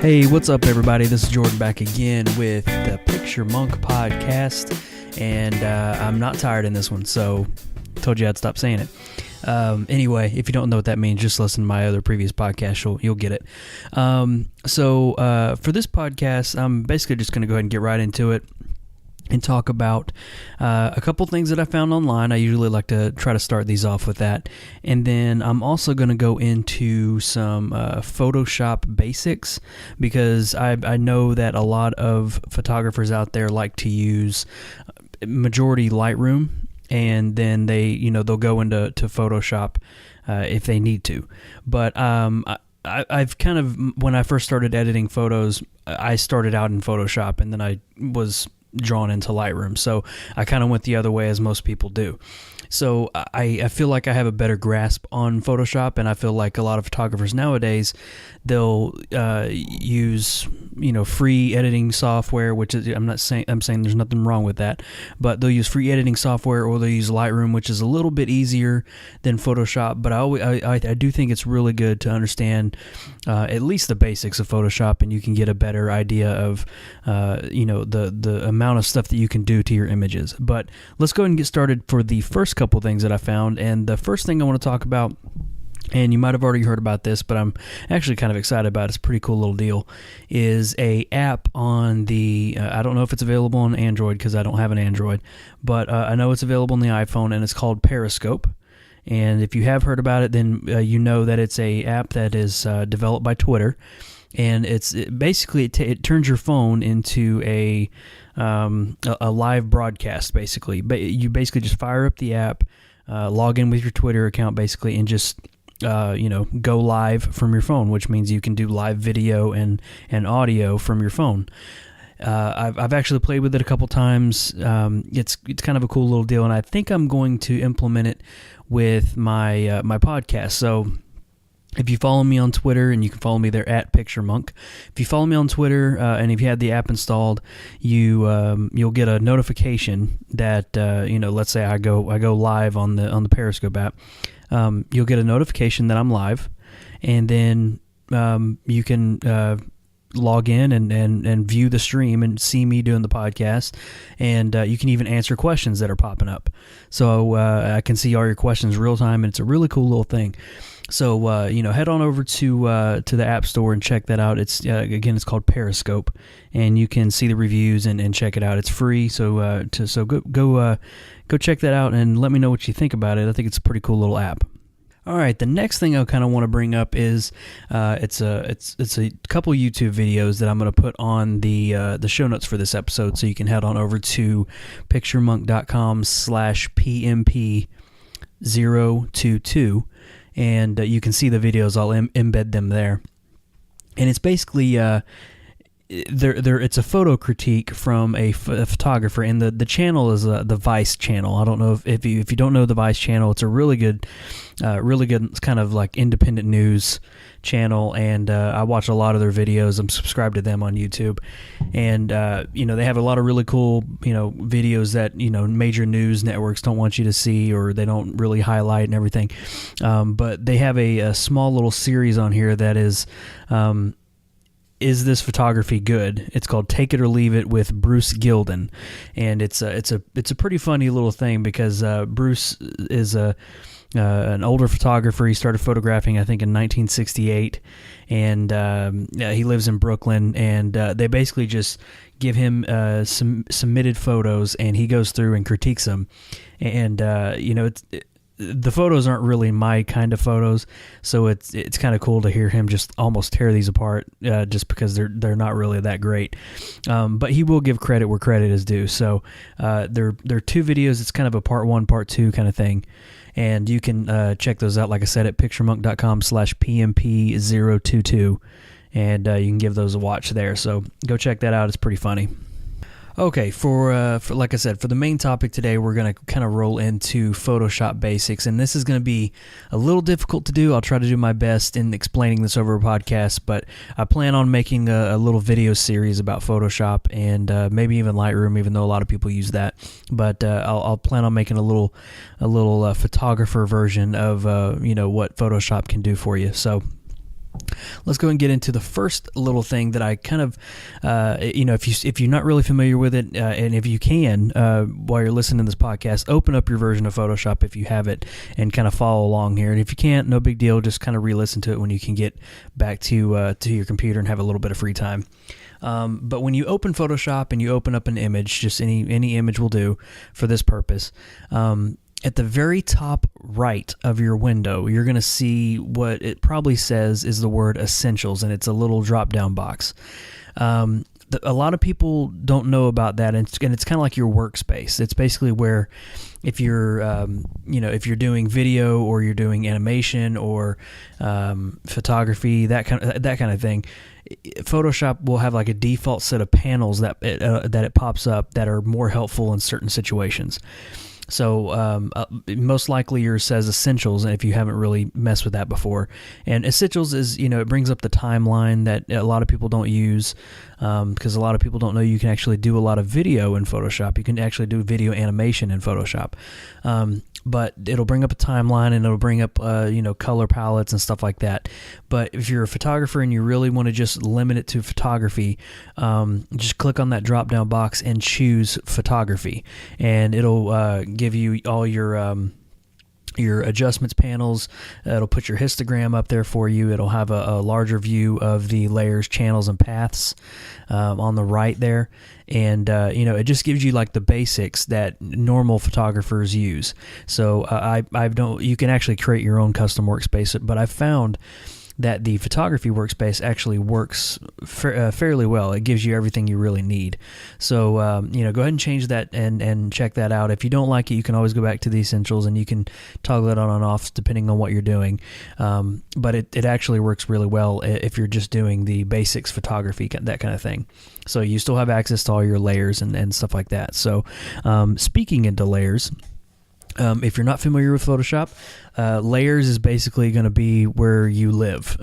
Hey, what's up, everybody? This is Jordan back again with the PictureMonk podcast, and I'm not tired in this one, so told you I'd stop saying it. Anyway, if you don't know what that means, just listen to my other previous podcast. You'll get it. So for this podcast, I'm basically just going to go ahead and get right into it and talk about a couple things that I found online. I usually like to try to start these off with that. And then I'm also going to go into some Photoshop basics, because I know that a lot of photographers out there like to use majority Lightroom, and then they'll go into Photoshop if they need to. But I've kind of, when I first started editing photos, I started out in Photoshop, and then I was drawn into Lightroom. So I kind of went the other way, as most people do. So I feel like I have a better grasp on Photoshop, and I feel like a lot of photographers nowadays, they'll use free editing software, which is, I'm saying there's nothing wrong with that, but they'll use free editing software, or they'll use Lightroom, which is a little bit easier than Photoshop. But I do think it's really good to understand at least the basics of Photoshop, and you can get a better idea of the amount of stuff that you can do to your images. But let's go ahead and get started for the first couple things that I found. And the first thing I want to talk about, and you might have already heard about this, but I'm actually kind of excited about it, it's a pretty cool little deal, is a app on the, I don't know if it's available on Android because I don't have an Android, but I know it's available on the iPhone, and it's called Periscope. And if you have heard about it, then you know that it's a app that is developed by Twitter, and it turns your phone into a live broadcast, basically. But you basically just fire up the app, log in with your Twitter account, basically, and just go live from your phone, which means you can do live video and audio from your phone. I've actually played with it a couple times. It's kind of a cool little deal, and I think I'm going to implement it with my my podcast. So if you follow me on Twitter, and you can follow me there at PictureMonk. If you follow me on Twitter, and if you had the app installed, you'll get a notification that let's say I go live on the Periscope app. You'll get a notification that I'm live, and then you can log in and view the stream and see me doing the podcast, and you can even answer questions that are popping up. So I can see all your questions real time, and it's a really cool little thing. So head on over to the App Store and check that out. It's it's called Periscope, and you can see the reviews and check it out. It's free, so go check that out and let me know what you think about it. I think it's a pretty cool little app. All right, the next thing I kind of want to bring up is it's a couple YouTube videos that I'm going to put on the show notes for this episode, so you can head on over to PictureMonk.com/PMP022, and you can see the videos. I'll embed them there, and it's basically it's a photo critique from a photographer, and the channel is the Vice channel. I don't know if you don't know the Vice channel, it's a really good kind of like independent news channel, and I watch a lot of their videos. I'm subscribed to them on YouTube, and they have a lot of really cool videos that major news networks don't want you to see, or they don't really highlight and everything. But they have a small little series on here that is this photography good? It's called Take It or Leave It with Bruce Gilden, and it's a pretty funny little thing, because Bruce is an older photographer. He started photographing, I think, in 1968, and he lives in Brooklyn, and they basically just give him some submitted photos, and he goes through and critiques them, and the photos aren't really my kind of photos, so it's kind of cool to hear him just almost tear these apart, just because they're not really that great. But he will give credit where credit is due. So they're two videos. It's kind of a part one, part two kind of thing, and you can check those out, like I said, at PictureMonk.com/PMP022, and you can give those a watch there. So go check that out. It's pretty funny. Okay, for like I said, for the main topic today, we're going to kind of roll into Photoshop basics, and this is going to be a little difficult to do. I'll try to do my best in explaining this over a podcast, but I plan on making a little video series about Photoshop, and maybe even Lightroom, even though a lot of people use that. But I'll plan on making a little photographer version of what Photoshop can do for you. So Let's go and get into the first little thing that I kind of, if you're not really familiar with it, and if you can, while you're listening to this podcast, open up your version of Photoshop if you have it, and kind of follow along here. And if you can't, no big deal. Just kind of re-listen to it when you can get back to your computer and have a little bit of free time. But when you open Photoshop and you open up an image, just any image will do for this purpose. At the very top right of your window, you're going to see what it probably says is the word Essentials, and it's a little drop-down box. A lot of people don't know about that, and it's kind of like your workspace. It's basically where if you're if you're doing video or you're doing animation or photography, that kind of thing, Photoshop will have like a default set of panels that it pops up that are more helpful in certain situations. So most likely yours says Essentials, and if you haven't really messed with that before. And Essentials is, it brings up the timeline that a lot of people don't use, because a lot of people don't know you can actually do a lot of video in Photoshop. You can actually do video animation in Photoshop. But it'll bring up a timeline, and it'll bring up color palettes and stuff like that. But if you're a photographer and you really want to just limit it to photography, just click on that drop down box and choose photography, and it'll give you all your adjustments panels. It'll put your histogram up there for you. It'll have a larger view of the layers, channels, and paths on the right there. And, it just gives you like the basics that normal photographers use. So you can actually create your own custom workspace, but I've found that the photography workspace actually works fairly well. It gives you everything you really need. So, go ahead and change that and check that out. If you don't like it, you can always go back to the Essentials, and you can toggle it on and off depending on what you're doing. But it actually works really well if you're just doing the basics photography, that kind of thing. So you still have access to all your layers and stuff like that. So speaking into layers, if you're not familiar with Photoshop, layers is basically going to be where you live.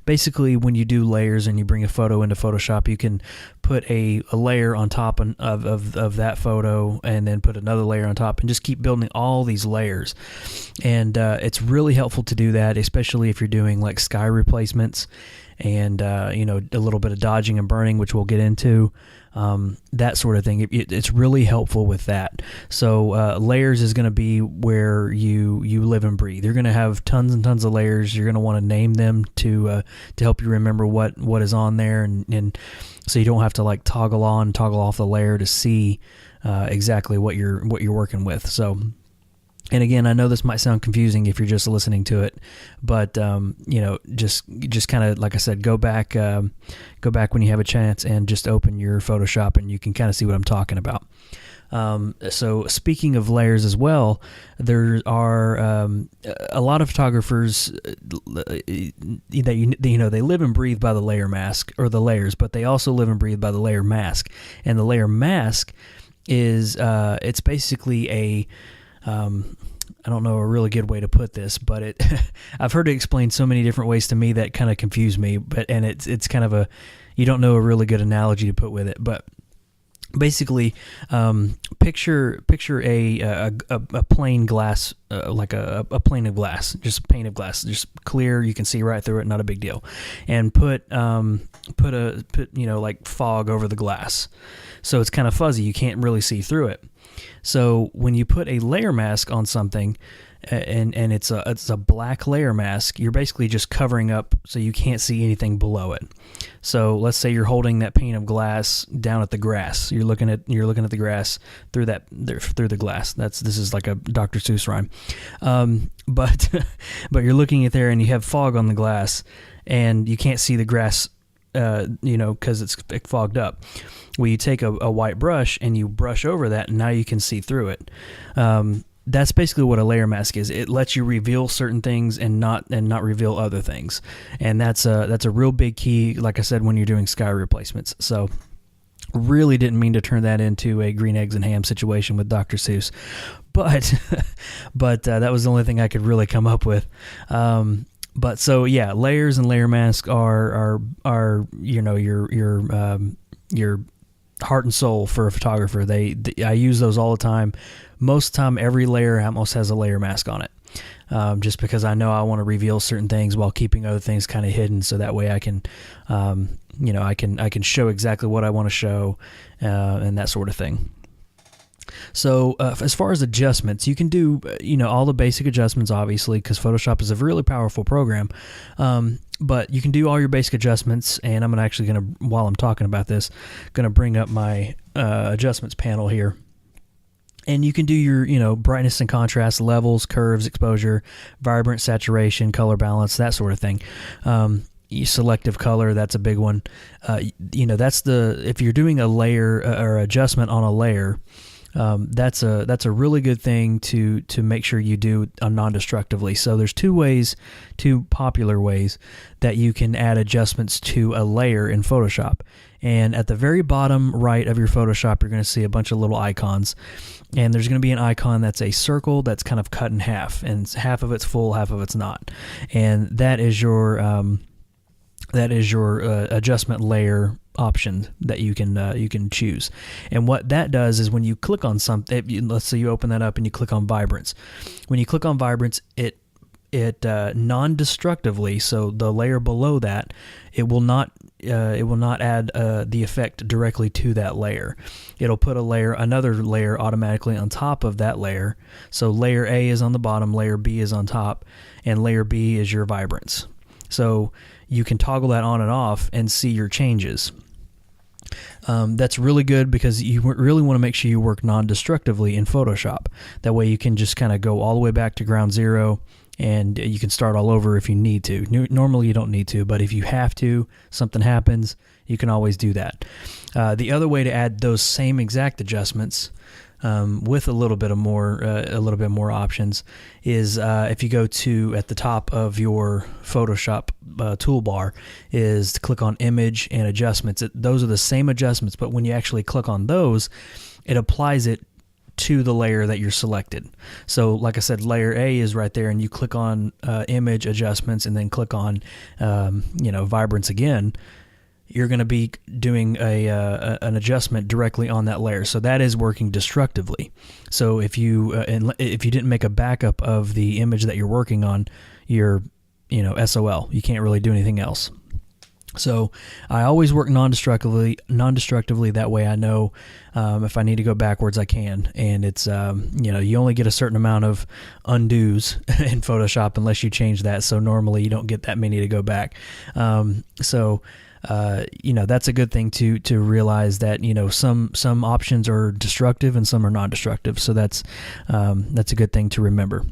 Basically, when you do layers and you bring a photo into Photoshop, you can put a layer on top of that photo, and then put another layer on top, and just keep building all these layers. And it's really helpful to do that, especially if you're doing like sky replacements and a little bit of dodging and burning, which we'll get into. That sort of thing. It's really helpful with that. So layers is going to be where you live and breathe. You're going to have tons and tons of layers. You're going to want to name them to help you remember what is on there, and so you don't have to like toggle on, toggle off the layer to see exactly what you're working with. So. And again, I know this might sound confusing if you're just listening to it, but just kind of like I said, go back when you have a chance and just open your Photoshop, and you can kind of see what I'm talking about. So speaking of layers as well, there are a lot of photographers that they live and breathe by the layer mask or the layers, but they also live and breathe by the layer mask. And the layer mask is it's basically a I don't know a really good way to put this, but I've heard it explained so many different ways to me that kind of confuse me. And it's kind of you don't know a really good analogy to put with it, but basically, picture a plain glass, like a plane of glass, just a pane of glass, just clear. You can see right through it, not a big deal. And put like fog over the glass, so it's kind of fuzzy. You can't really see through it. So when you put a layer mask on something, and it's a black layer mask, you're basically just covering up so you can't see anything below it. So let's say you're holding that pane of glass down at the grass. You're looking at the grass through the glass. This is like a Dr. Seuss rhyme. But you're looking at there, and you have fog on the glass, and you can't see the grass, because it's fogged up. Well, you take a white brush and you brush over that, and now you can see through it. That's basically what a layer mask is. It lets you reveal certain things and not reveal other things, and that's a real big key. Like I said, when you're doing sky replacements. So, really didn't mean to turn that into a green eggs and ham situation with Dr. Seuss, but that was the only thing I could really come up with. But so yeah, layers and layer mask are your heart and soul for a photographer. I use those all the time. Most of the time, every layer almost has a layer mask on it. just because I know I want to reveal certain things while keeping other things kind of hidden, so that way I can, I can show exactly what I want to show, and that sort of thing. So as far as adjustments, you can do, all the basic adjustments, obviously, because Photoshop is a really powerful program. But you can do all your basic adjustments, and I'm actually going to, while I'm talking about this, going to bring up my adjustments panel here. And you can do your, brightness and contrast, levels, curves, exposure, vibrant, saturation, color balance, that sort of thing. Selective color, that's a big one. That's if you're doing a layer or adjustment on a layer, that's a really good thing to make sure you do non-destructively. So there's two popular ways that you can add adjustments to a layer in Photoshop. And at the very bottom right of your Photoshop, you're going to see a bunch of little icons. And there's going to be an icon that's a circle that's kind of cut in half, and half of it's full, half of it's not. And that is your adjustment layer option that you can choose. And what that does is when you click on something, let's say you open that up and you click on vibrance. When you click on vibrance, it non-destructively, so the layer below that, it will not add the effect directly to that layer. It'll put another layer automatically on top of that layer. So layer A is on the bottom, layer B is on top, and layer B is your vibrance. So you can toggle that on and off and see your changes. That's really good because you really want to make sure you work non-destructively in Photoshop. That way you can just kind of go all the way back to ground zero, and you can start all over if you need to. Normally you don't need to, but if you have to, something happens, you can always do that. The other way to add those same exact adjustments with a little bit more options is if you go to at the top of your Photoshop toolbar is to click on Image and Adjustments. Those are the same adjustments, but when you actually click on those, it applies it to the layer that you're selected. So like I said, layer A is right there, and you click on Image, Adjustments, and then click on Vibrance again. You're going to be doing an adjustment directly on that layer. So that is working destructively. So if you didn't make a backup of the image that you're working on, you're SOL. You can't really do anything else. So I always work non-destructively. That way I know if I need to go backwards, I can. And it's you only get a certain amount of undos in Photoshop unless you change that. So normally you don't get that many to go back. That's a good thing to realize that some options are destructive and some are non-destructive. So that's a good thing to remember.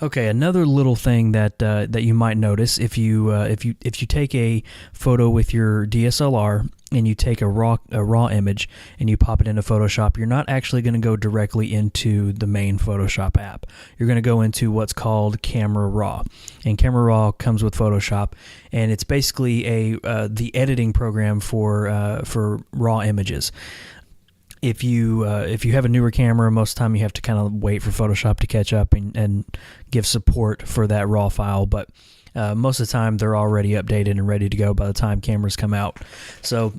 Okay, another little thing that you might notice if you take a photo with your DSLR and you take a raw image and you pop it into Photoshop, you're not actually going to go directly into the main Photoshop app. You're going to go into what's called Camera Raw, and Camera Raw comes with Photoshop, and it's basically the editing program for raw images. If you have a newer camera, most of the time you have to kind of wait for Photoshop to catch up and give support for that raw file. But most of the time they're already updated and ready to go by the time cameras come out. So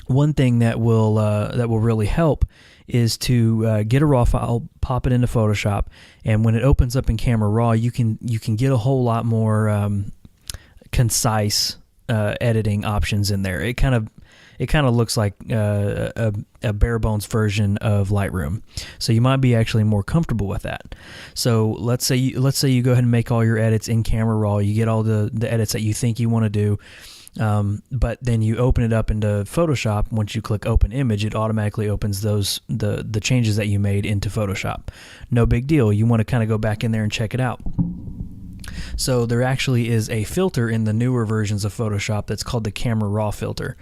one thing that will really help is to get a raw file, pop it into Photoshop, and when it opens up in Camera Raw, you can get a whole lot more concise editing options in there. It kind of looks like a bare bones version of Lightroom, so you might be actually more comfortable with that. So let's say you go ahead and make all your edits in Camera Raw. You get all the edits that you think you want to do, but then you open it up into Photoshop. Once you click Open Image, it automatically opens the changes that you made into Photoshop. No big deal. You want to kind of go back in there and check it out. So there actually is a filter in the newer versions of Photoshop that's called the Camera Raw filter.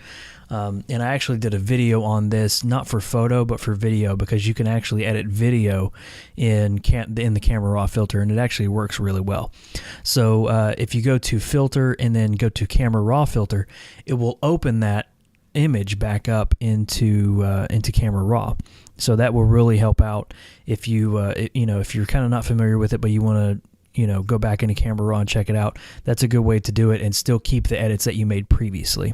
And I actually did a video on this, not for photo, but for video, because you can actually edit video in the Camera Raw filter, and it actually works really well. So if you go to Filter and then go to Camera Raw filter, it will open that image back up into Camera Raw. So that will really help out if if you're kind of not familiar with it, but you want to go back into Camera Raw and check it out. That's a good way to do it and still keep the edits that you made previously.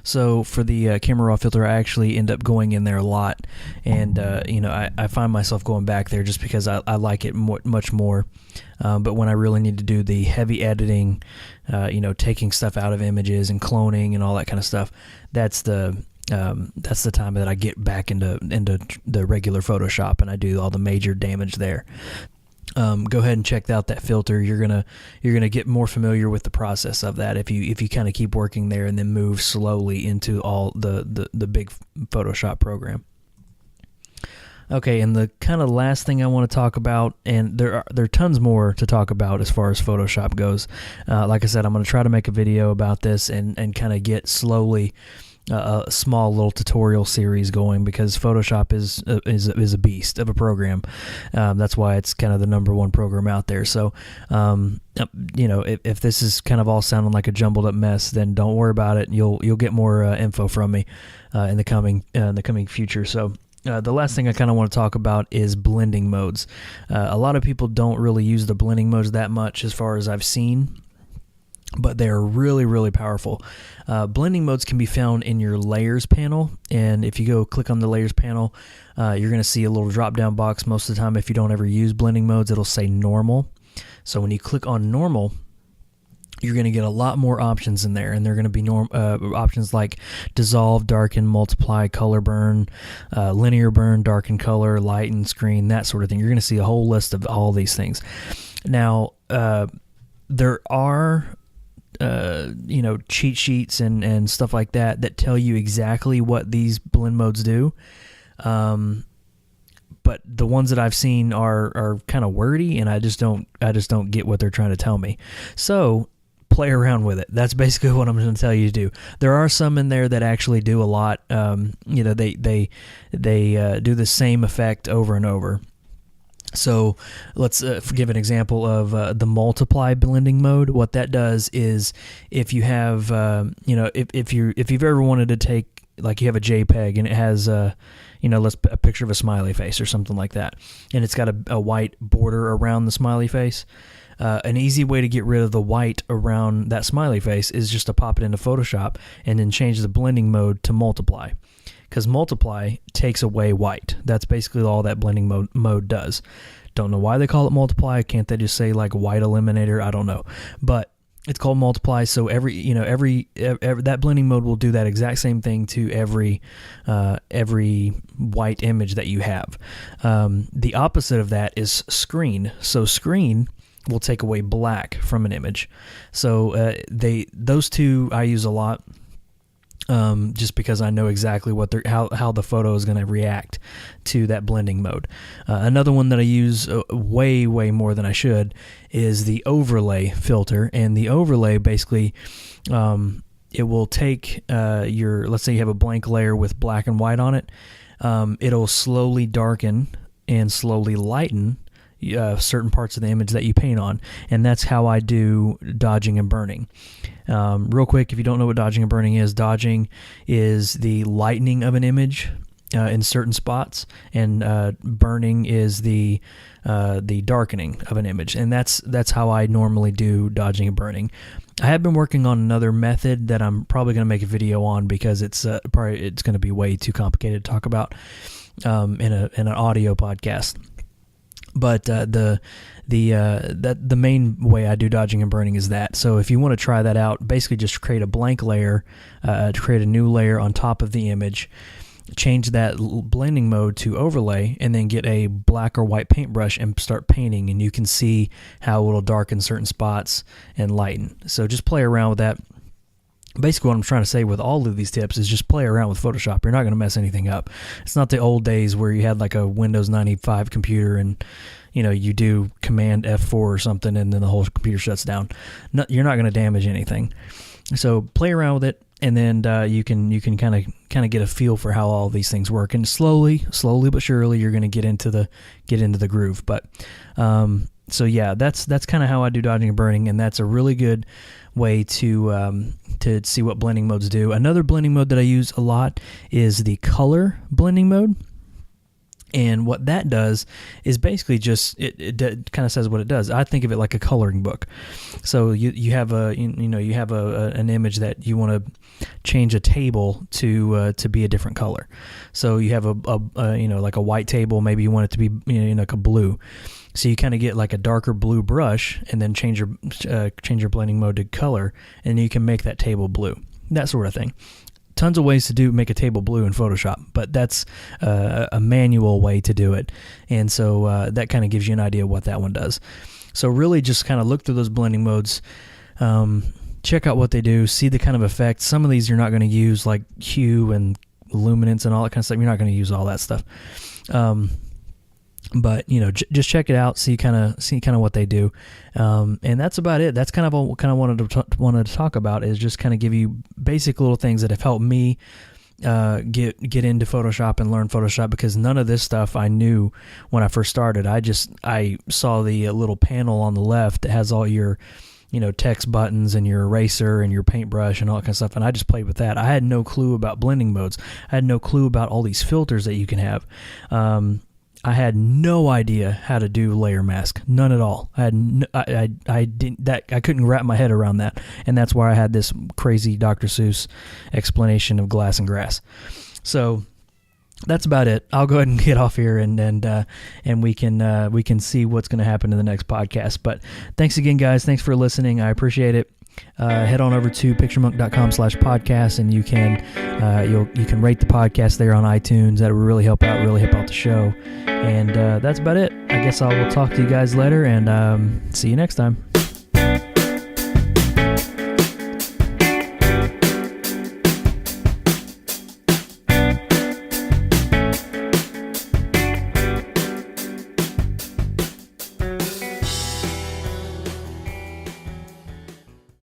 So for the camera raw filter, I actually end up going in there a lot, and I find myself going back there just because I like it much more. But when I really need to do the heavy editing, taking stuff out of images and cloning and all that kind of stuff, that's the time that I get back into the regular Photoshop, and I do all the major damage there. Go ahead and check out that filter. You're gonna get more familiar with the process of that if you kind of keep working there and then move slowly into all the big Photoshop program. Okay, and the kind of last thing I want to talk about, and there are tons more to talk about as far as Photoshop goes. Like I said, I'm going to try to make a video about this and kind of get slowly a small little tutorial series going, because Photoshop is a beast of a program. That's why it's kind of the #1 program out there. So, if this is kind of all sounding like a jumbled up mess, then don't worry about it. You'll get more info from me in the coming future. So. The last thing I kind of want to talk about is blending modes. A lot of people don't really use the blending modes that much as far as I've seen, but they're really, really powerful. Blending modes can be found in your layers panel, and if you go click on the layers panel, you're going to see a little drop down box. Most of the time, if you don't ever use blending modes, it'll say normal. So when you click on normal, you're going to get a lot more options in there, and they're going to be options like dissolve, darken, multiply, color burn, linear burn, darken color, lighten, screen, that sort of thing. You're going to see a whole list of all these things. Now, there are cheat sheets and stuff like that tell you exactly what these blend modes do. But the ones that I've seen are kind of wordy, and I just don't get what they're trying to tell me. So play around with it. That's basically what I'm going to tell you to do. There are some in there that actually do a lot. They do the same effect over and over. So let's give an example of the multiply blending mode. What that does is, if you have, if you've ever wanted to take, like, you have a JPEG and it has a picture of a smiley face or something like that, and it's got a white border around the smiley face. An easy way to get rid of the white around that smiley face is just to pop it into Photoshop and then change the blending mode to multiply, because multiply takes away white. That's basically all that blending mode does. Don't know why they call it multiply. Can't they just say like white eliminator? I don't know, but it's called multiply. So every that blending mode will do that exact same thing to every white image that you have. The opposite of that is screen. So screen will take away black from an image. So those two I use a lot, just because I know exactly what how the photo is going to react to that blending mode. Another one that I use way more than I should is the overlay filter, and the overlay basically it will take let's say you have a blank layer with black and white on it. It'll slowly darken and slowly lighten certain parts of the image that you paint on, and that's how I do dodging and burning. Real quick, if you don't know what dodging and burning is, dodging is the lightening of an image in certain spots, and burning is the darkening of an image, and that's how I normally do dodging and burning. I have been working on another method that I'm probably going to make a video on, because it's going to be way too complicated to talk about in an audio podcast. But the main way I do dodging and burning is that. So if you want to try that out, basically just create a blank layer, to create a new layer on top of the image, change that blending mode to overlay, and then get a black or white paintbrush and start painting, and you can see how it'll darken certain spots and lighten. So just play around with that. Basically what I'm trying to say with all of these tips is just play around with Photoshop. You're not going to mess anything up. It's not the old days where you had like a Windows 95 computer and you do Command F4 or something and then the whole computer shuts down. No, you're not going to damage anything. So play around with it, and then you can kind of get a feel for how all these things work, and slowly but surely you're going to get into the groove. But so yeah, that's kind of how I do dodging and burning, and that's a really good way to see what blending modes do. Another blending mode that I use a lot is the color blending mode. And what that does is basically just it kind of says what it does. I think of it like a coloring book. So you have an image that you want to change a table to be a different color. So you have a like a white table. Maybe you want it to be like a blue. So you kind of get like a darker blue brush, and then change your blending mode to color, and you can make that table blue. That sort of thing. Tons of ways to make a table blue in Photoshop, but that's a manual way to do it. And so that kind of gives you an idea of what that one does. So really just kind of look through those blending modes, check out what they do, see the kind of effects. Some of these you're not going to use, like hue and luminance and all that kind of stuff. You're not going to use all that stuff. But just check it out, see kind of what they do, and that's about it. That's kind of what wanted to talk about, is just kind of give you basic little things that have helped me get into Photoshop and learn Photoshop, because none of this stuff I knew when I first started. I saw the little panel on the left that has all your text buttons and your eraser and your paintbrush and all that kind of stuff, and I just played with that. I had no clue about blending modes. I had no clue about all these filters that you can have. I had no idea how to do layer mask, none at all. I couldn't wrap my head around that, and that's why I had this crazy Dr. Seuss explanation of glass and grass. So that's about it. I'll go ahead and get off here, and we can see what's going to happen in the next podcast. But thanks again, guys. Thanks for listening. I appreciate it. Head on over to PictureMonk.com/podcast, and you can rate the podcast there on iTunes. That would really help out the show. And that's about it. I guess I will talk to you guys later, and see you next time.